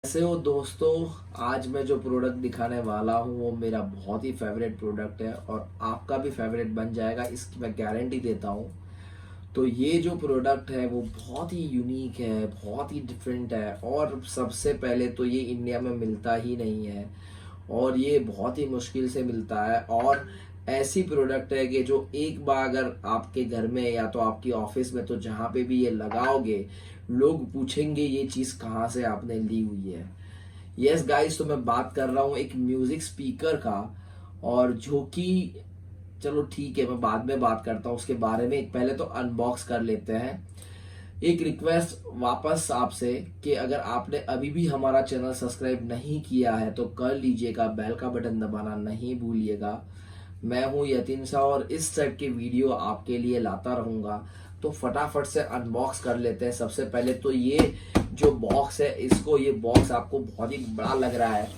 कैसे हो दोस्तों। आज मैं जो प्रोडक्ट दिखाने वाला हूँ वो मेरा बहुत ही फेवरेट प्रोडक्ट है और आपका भी फेवरेट बन जाएगा, इसकी मैं गारंटी देता हूँ। तो ये जो प्रोडक्ट है वो बहुत ही यूनिक है, बहुत ही डिफरेंट है और सबसे पहले तो ये इंडिया में मिलता ही नहीं है और ये बहुत ही मुश्किल से मिलता है। और ऐसी प्रोडक्ट है कि जो एक बार अगर आपके घर में या तो आपकी ऑफिस में तो जहाँ पे भी ये लगाओगे लोग पूछेंगे ये चीज़ कहाँ से आपने ली हुई है। यस गाइस, तो मैं बात कर रहा हूँ एक म्यूजिक स्पीकर का, और जो कि चलो ठीक है मैं बाद में बात करता हूँ उसके बारे में। एक पहले तो अनबॉक्स कर लेते हैं। एक रिक्वेस्ट वापस आपसे कि अगर आपने अभी भी हमारा चैनल सब्सक्राइब नहीं किया है तो कर लीजिएगा, बेल का बटन दबाना नहीं भूलिएगा। मैं हूँ यतीन शाह और इस टाइप के वीडियो आपके लिए लाता रहूँगा। तो फटाफट से अनबॉक्स कर लेते हैं। सबसे पहले तो ये जो बॉक्स है, इसको ये बॉक्स आपको बहुत ही बड़ा लग रहा है।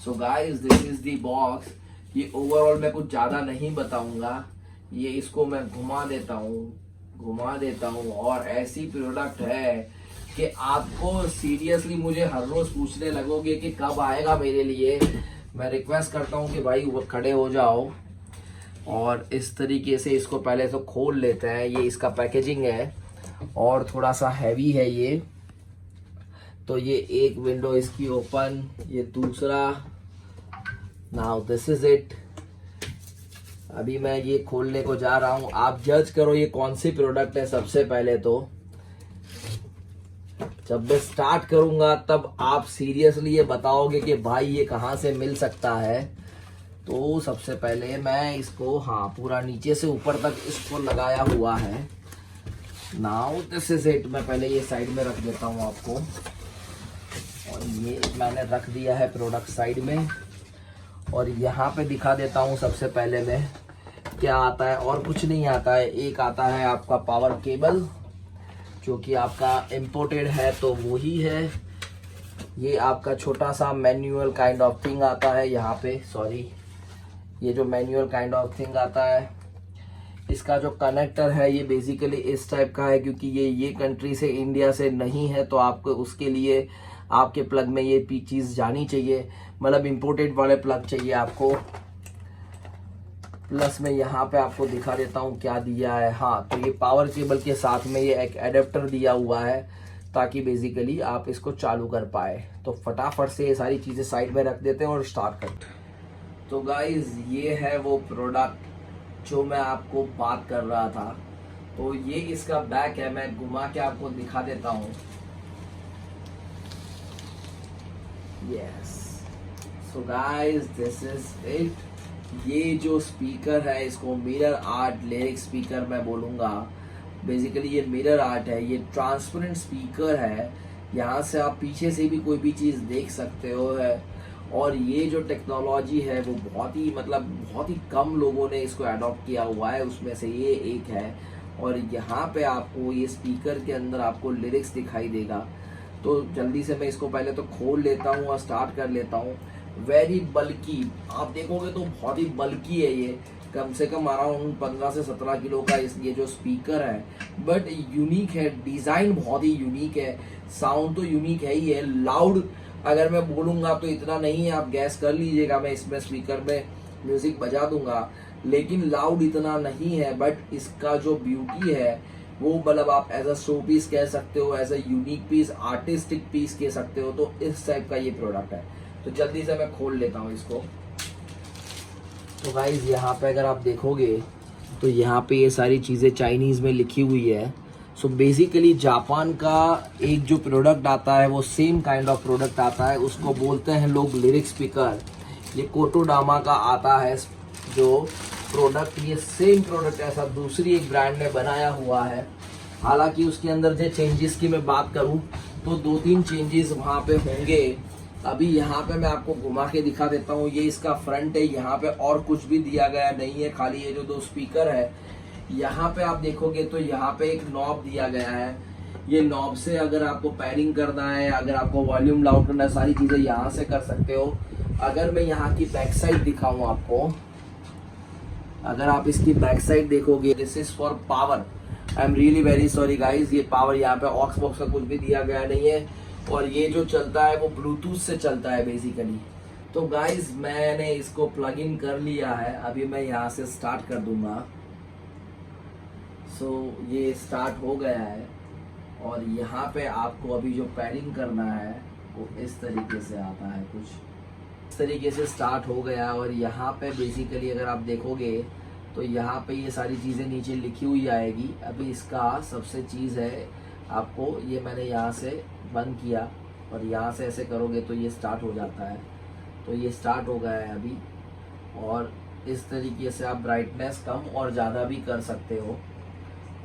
So guys, this is the box. ये ओवरऑल मैं कुछ ज़्यादा नहीं बताऊंगा, ये इसको मैं घुमा देता हूँ और ऐसी प्रोडक्ट है कि आपको सीरियसली मुझे हर रोज पूछने लगोगे कि कब आएगा मेरे लिए। मैं रिक्वेस्ट करता हूँ कि भाई वो खड़े हो जाओ और इस तरीके से इसको पहले तो खोल लेते हैं। ये इसका पैकेजिंग है और थोड़ा सा हैवी है ये। तो ये एक विंडो इसकी ओपन, ये दूसरा। Now this is it. अभी मैं ये खोलने को जा रहा हूँ, आप जज करो ये कौन सी प्रोडक्ट है। सबसे पहले तो जब मैं स्टार्ट करूंगा तब आप सीरियसली ये बताओगे कि भाई ये कहाँ से मिल सकता है। तो सबसे पहले मैं इसको पूरा नीचे से ऊपर तक इसको लगाया हुआ है। Now this is it. मैं पहले ये साइड में रख देता हूँ आपको, और ये मैंने रख दिया है प्रोडक्ट साइड में। और यहाँ पे दिखा देता हूँ सबसे पहले मैं क्या आता है। और कुछ नहीं आता है, एक आता है आपका पावर केबल जो कि आपका इम्पोर्टेड है तो वो ही है। ये आपका छोटा सा मैनुअल काइंड ऑफ थिंग आता है यहाँ पे, सॉरी, ये जो मैनुअल काइंड ऑफ थिंग आता है। इसका जो कनेक्टर है ये बेसिकली इस टाइप का है, क्योंकि ये कंट्री से इंडिया से नहीं है तो आपको उसके लिए आपके प्लग में ये चीज़ जानी चाहिए, मतलब इम्पोर्टेड वाले प्लग चाहिए आपको। प्लस में यहाँ पे आपको दिखा देता हूँ क्या दिया है। तो ये पावर केबल के साथ में ये एक एडेप्टर दिया हुआ है ताकि बेसिकली आप इसको चालू कर पाए। तो फटाफट से ये सारी चीज़ें साइड में रख देते हैं और स्टार्ट करते हैं। तो गाइज, ये है वो प्रोडक्ट जो मैं आपको बात कर रहा था। तो ये इसका बैक है, मैं घुमा के आपको दिखा देता हूँ। Yes, so guys this is it. ये जो स्पीकर है इसको मिरर आर्ट लिरिक स्पीकर मैं बोलूँगा। बेसिकली ये मिरर आर्ट है, ये ट्रांसपेरेंट स्पीकर है। यहाँ से आप पीछे से भी कोई भी चीज़ देख सकते हो है। और ये जो टेक्नोलॉजी है वो बहुत ही कम लोगों ने इसको अडॉप्ट किया हुआ है, उसमें से ये एक है। और यहाँ पे आपको ये स्पीकर के अंदर आपको लिरिक्स दिखाई देगा। तो जल्दी से मैं इसको पहले तो खोल लेता हूँ और स्टार्ट कर लेता हूँ। वेरी बल्की, आप देखोगे तो बहुत ही बल्की है ये, कम से कम अराउंड 15 से 17 किलो का ये जो स्पीकर है। बट यूनिक है, डिज़ाइन बहुत ही यूनिक है, साउंड तो यूनिक है ही है। लाउड अगर मैं बोलूँगा तो इतना नहीं है, आप गैस कर लीजिएगा, मैं इसमें स्पीकर में म्यूज़िक बजा दूंगा, लेकिन लाउड इतना नहीं है। बट इसका जो ब्यूटी है वो मतलब आप एज अ शो पीस कह सकते हो, as a unique piece, artistic piece कह सकते हो। तो इस टाइप का ये प्रोडक्ट है। तो जल्दी से मैं खोल लेता हूँ इसको। तो गाइज, यहाँ पे अगर आप देखोगे तो यहाँ पे ये सारी चीज़ें चाइनीज़ में लिखी हुई है। सो बेसिकली जापान का एक जो प्रोडक्ट आता है वो सेम काइंड ऑफ प्रोडक्ट आता है, उसको बोलते हैं लोग लिरिक स्पीकर। ये कोटोडामा का आता है जो प्रोडक्ट, ये सेम प्रोडक्ट ऐसा दूसरी एक ब्रांड ने बनाया हुआ है। हालांकि उसके अंदर जो चेंजेस की मैं बात करूं तो 2-3 चेंजेस वहाँ पे होंगे। अभी यहाँ पे मैं आपको घुमा के दिखा देता हूँ। ये इसका फ्रंट है, यहाँ पे और कुछ भी दिया गया नहीं है, खाली ये जो 2 स्पीकर है। यहाँ पे आप देखोगे तो यहाँ पे एक नॉब दिया गया है। ये नॉब से अगर आपको पैडिंग करना है, अगर आपको वॉल्यूम लाउड करना है, सारी चीज़ें यहाँ से कर सकते हो। अगर मैं यहाँ की बैक साइड दिखाऊँ आपको, अगर आप इसकी बैक साइड देखोगे, this is for power. I am really very sorry guys, ये पावर यहाँ पे ऑक्स बॉक्स का कुछ भी दिया गया नहीं है। और ये जो चलता है वो ब्लूटूथ से चलता है बेसिकली। तो गाइज मैंने इसको प्लग इन कर लिया है, अभी मैं यहाँ से स्टार्ट कर दूंगा। सो ये स्टार्ट हो गया है और यहाँ पे आपको अभी जो पैरिंग करना है वो इस तरीके से आता है, कुछ इस तरीके से स्टार्ट हो गया। और यहाँ पे बेसिकली अगर आप देखोगे तो यहाँ पे ये सारी चीज़ें नीचे लिखी हुई आएगी। अभी इसका सबसे चीज़ है आपको, ये मैंने यहाँ से बंद किया और यहाँ से ऐसे करोगे तो ये स्टार्ट हो जाता है। तो ये स्टार्ट हो गया है अभी, और इस तरीके से आप ब्राइटनेस कम और ज़्यादा भी कर सकते हो।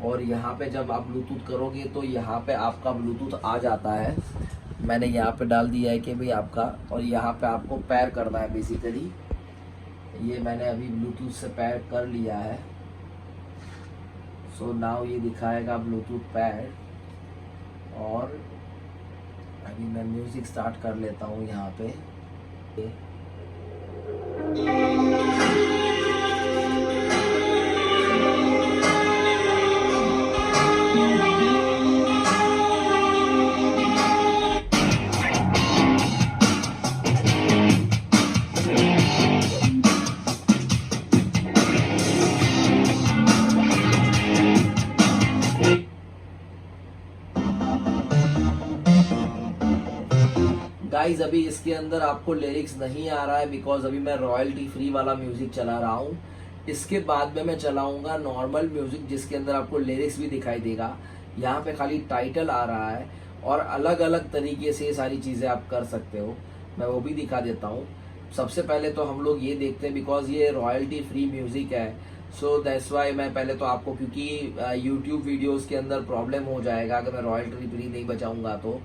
और यहाँ पे जब आप ब्लूटूथ करोगे तो यहाँ पे आपका ब्लूटूथ आ जाता है। मैंने यहाँ पे डाल दिया है कि भाई आपका, और यहाँ पे आपको पैर करना है बेसिकली। ये मैंने अभी ब्लूटूथ से पैर कर लिया है। सो नाउ ये दिखाएगा ब्लूटूथ पैर। और अभी मैं म्यूज़िक स्टार्ट कर लेता हूँ यहाँ पे। गाइज अभी इसके अंदर आपको लिरिक्स नहीं आ रहा है बिकॉज अभी मैं रॉयल्टी फ्री वाला म्यूजिक चला रहा हूँ। इसके बाद में मैं चलाऊंगा नॉर्मल म्यूजिक जिसके अंदर आपको लिरिक्स भी दिखाई देगा। यहाँ पे खाली टाइटल आ रहा है और अलग अलग तरीके से ये सारी चीज़ें आप कर सकते हो, मैं वो भी दिखा देता हूँ। सबसे पहले तो हम लोग ये देखते हैं बिकॉज ये रॉयल्टी फ्री म्यूजिक है, सो दैट्स वाई मैं पहले तो आपको, क्योंकि यूट्यूब वीडियोज़ के अंदर प्रॉब्लम हो जाएगा अगर मैं रॉयल्टी फ्री नहीं बचाऊंगा तो,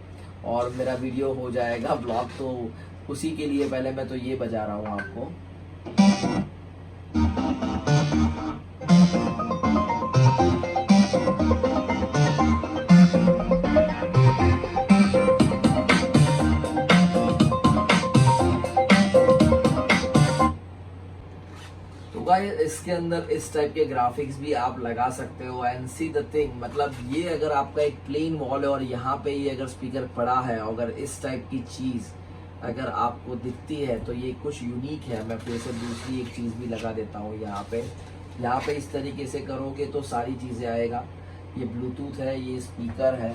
और मेरा वीडियो हो जाएगा ब्लॉग, तो उसी के लिए पहले मैं तो ये बजा रहा हूँ आपको। तो गाइस इसके अंदर इस टाइप के ग्राफिक्स भी आप लगा सकते हो। एंड सी द थिंग, मतलब ये अगर आपका एक प्लेन वॉल है और यहाँ पे ये अगर स्पीकर पड़ा है, अगर इस टाइप की चीज़ अगर आपको दिखती है तो ये कुछ यूनिक है। मैं फिर से दूसरी एक चीज़ भी लगा देता हूँ यहाँ पे इस तरीके से करोगे तो सारी चीज़ें आएगा। ये ब्लूटूथ है, ये स्पीकर है।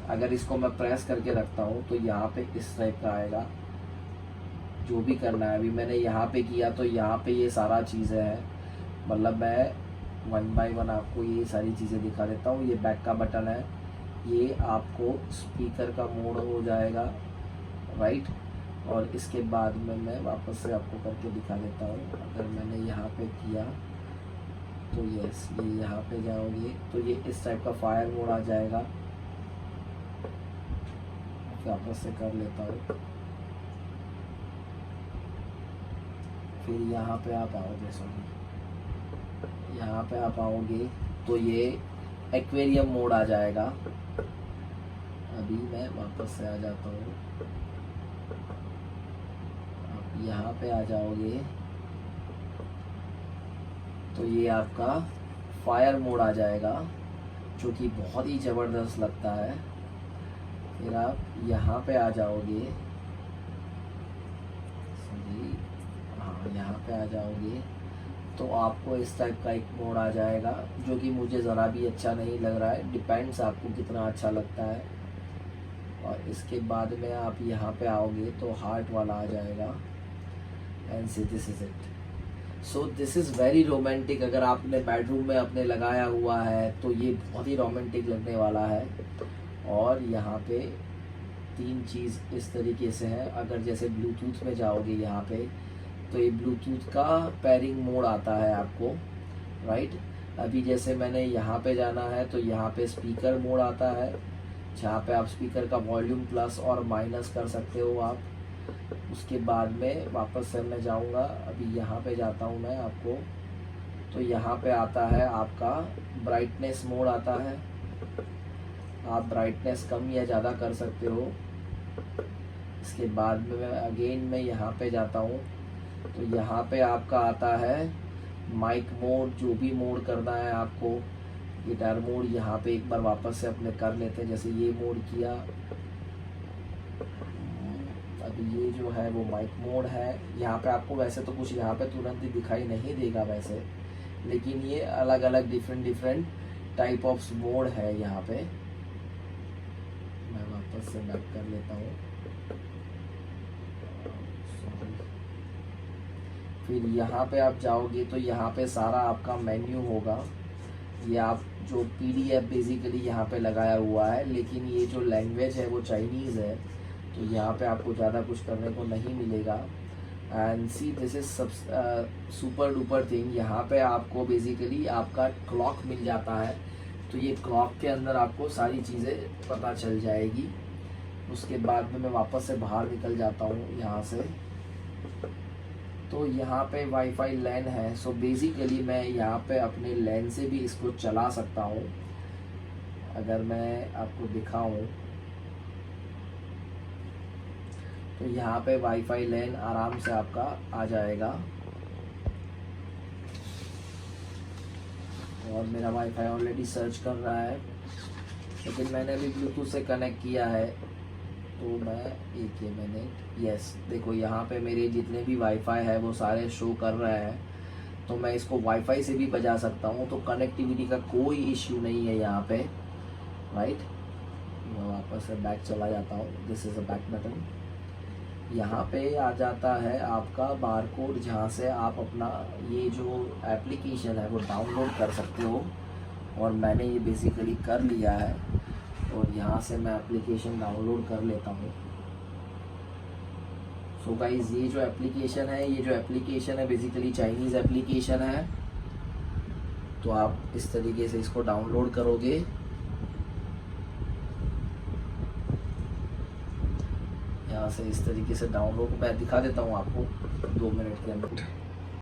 अगर इसको मैं प्रेस करके रखता हूँ तो यहाँ पे इस टाइप का आएगा। जो भी करना है अभी मैंने यहाँ पे किया तो यहाँ पे ये सारा चीज़ें हैं। मतलब मैं वन बाय वन आपको ये सारी चीज़ें दिखा देता हूँ। ये बैक का बटन है, ये आपको स्पीकर का मोड हो जाएगा, राइट। और इसके बाद में मैं वापस से आपको करके दिखा देता हूँ। अगर मैंने यहाँ पे किया तो यस, ये यहाँ पे जाओगे तो ये इस टाइप का फायर मोड आ जाएगा। वापस से कर लेता हूँ। फिर यहाँ पे आप आओगे, सॉरी, यहाँ पे आप आओगे तो ये एक्वेरियम मोड आ जाएगा। अभी मैं वापस से आ जाता हूँ, आप यहाँ पे आ जाओगे तो ये आपका फायर मोड आ जाएगा, जो कि बहुत ही ज़बरदस्त लगता है। फिर आप यहाँ पे आ जाओगे, सॉरी, हाँ यहाँ पे आ जाओगे तो आपको इस टाइप का एक मोड आ जाएगा, जो कि मुझे ज़रा भी अच्छा नहीं लग रहा है। डिपेंड्स आपको कितना अच्छा लगता है। और इसके बाद में आप यहाँ पे आओगे तो हार्ट वाला आ जाएगा। And see this is it. So this is very romantic. अगर आपने बेडरूम में अपने लगाया हुआ है तो ये बहुत ही रोमांटिक लगने वाला है। और यहाँ पे तीन चीज़ इस तरीके से है। अगर जैसे ब्लूटूथ में जाओगे यहाँ पे तो ये ब्लूटूथ का पेयरिंग मोड आता है आपको, राइट। अभी जैसे मैंने यहाँ पे जाना है तो यहाँ पे स्पीकर मोड आता है, जहाँ पे आप स्पीकर का वॉल्यूम प्लस और माइनस कर सकते हो आप। उसके बाद में वापस से मैं जाऊँगा, अभी यहाँ पे जाता हूँ मैं आपको, तो यहाँ पे आता है आपका ब्राइटनेस मोड आता है। आप ब्राइटनेस कम या ज़्यादा कर सकते हो। इसके बाद में मैं अगेन मैं यहाँ पे जाता हूँ तो यहाँ पे आपका आता है माइक मोड। जो भी मोड करना है आपको, गिटार मोड यहाँ पे एक बार वापस से अपने कर लेते हैं। जैसे ये मोड किया अभी ये जो है वो माइक मोड है। यहाँ पे आपको वैसे तो कुछ यहाँ पे तुरंत ही दिखाई नहीं देगा वैसे, लेकिन ये अलग अलग डिफरेंट टाइप ऑफ मोड है यहाँ पे। मैं वापस से बैक कर लेता हूँ। फिर यहाँ पे आप जाओगे तो यहाँ पे सारा आपका मेन्यू होगा। ये आप जो PDF बेसिकली यहाँ पे लगाया हुआ है, लेकिन ये जो लैंग्वेज है वो चाइनीज़ है, तो यहाँ पे आपको ज़्यादा कुछ करने को नहीं मिलेगा। एंड सी दिस इज सब सुपर डुपर थिंग। यहाँ पे आपको बेसिकली आपका क्लॉक मिल जाता है, तो ये क्लॉक के अंदर आपको सारी चीज़ें पता चल जाएगी। उसके बाद में मैं वापस से बाहर निकल जाता हूँ यहाँ से। तो यहाँ पे वाईफाई लैन है, सो बेसिकली मैं यहाँ पे अपने लैन से भी इसको चला सकता हूँ। अगर मैं आपको दिखाऊं तो यहाँ पे वाईफाई लैन आराम से आपका आ जाएगा। और मेरा वाईफाई ऑलरेडी सर्च कर रहा है, लेकिन मैंने अभी ब्लूटूथ से कनेक्ट किया है। तो मैं एक मिनट, यस देखो यहाँ पे मेरे जितने भी वाईफाई है वो सारे शो कर रहे हैं। तो मैं इसको वाईफाई से भी बजा सकता हूँ, तो कनेक्टिविटी का कोई इश्यू नहीं है यहाँ पे, राइट। मैं वापस से बैक चला जाता हूँ, this is a back button. यहाँ पे आ जाता है आपका बारकोड, जहाँ से आप अपना ये जो एप्लीकेशन है वो डाउनलोड कर सकते हो। और मैंने ये बेसिकली कर लिया है, और यहाँ से मैं एप्लीकेशन डाउनलोड कर लेता हूँ। सो गाइस ये जो एप्लीकेशन है बेसिकली चाइनीज़ एप्लीकेशन है। तो आप इस तरीके से इसको डाउनलोड करोगे। यहाँ से इस तरीके से डाउनलोड मैं दिखा देता हूँ आपको 2 मिनट के अंदर।